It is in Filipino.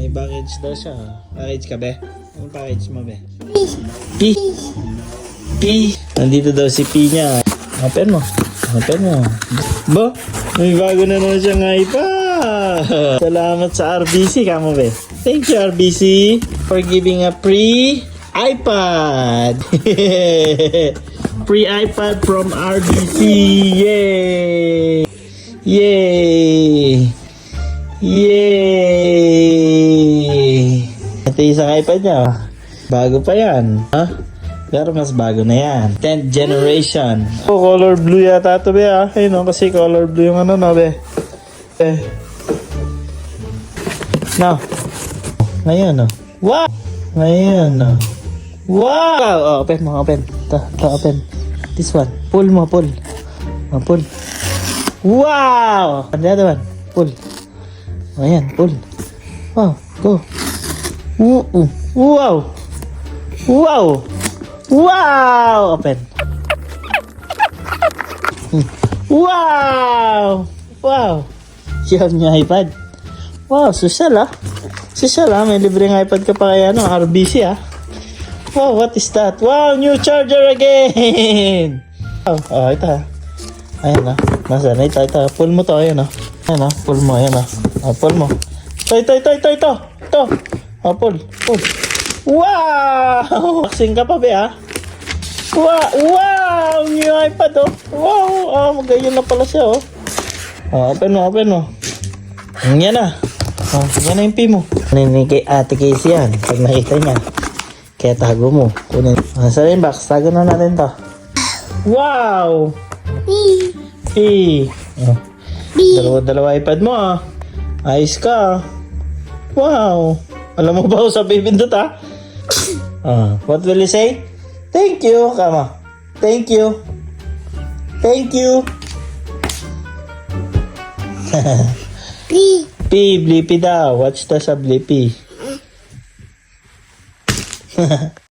May package daw siya. Package ka, be? Anong package mo, be? P. P. Nandito daw si P niya. Open mo. Open mo. Ba? May bago na naman siyang iPad. Salamat sa RBC, kamo, be. Thank you, RBC, for giving a free iPad. Free iPad from RBC. Yay! Yay! Yay! Ito yung isang iPad niya. Bago pa yan. Ha? Pero mas bago na yan. 10th generation. Oh, color blue yata ito, be, ha? Ayun, no? Kasi color blue yung ano, no, be? No. Ngayon, no? Wow! Ngayon, no? Wow! Oh, open mo, open. Ito, open. This one. Pull mo, pull. Oh, pull. Wow! Ano the other one? Pull. Ayan, pull. Wow, go. Wow! Wow! Wow! Open. Wow! Wow! You have new iPad. Wow, social, ah. Social, ah. May libreng iPad ka pa kaya, no? RBC, ah. Wow, what is that? Wow, new charger again! Oh, ito, ah. Ayan, ah. Nasaan? Ito. Pull mo to, ayan, ah. Ayan, ah. Pull mo, ayan, ah. Oh, pull mo. Ito. Oh, pull. Wow! Vaccine ka pa, be, ah. Wow! New iPad, oh. Wow! Oh, magayon na pala siya, oh. Oh, open mo. Yan na. Oh, yan na yung P mo. Kunin kay Ate Casey yan. Pag nakita niya. Kaya tago mo. Kunin. Sa box, tago na natin to. Wow! P. Oh. Dalawa iPad mo, ah. Ayos ka. Wow! Alam mo ba kung sa bibindot, ah? What will you say? Thank you. Kama. Thank you. Blippi daw. Watch the sa Blippi.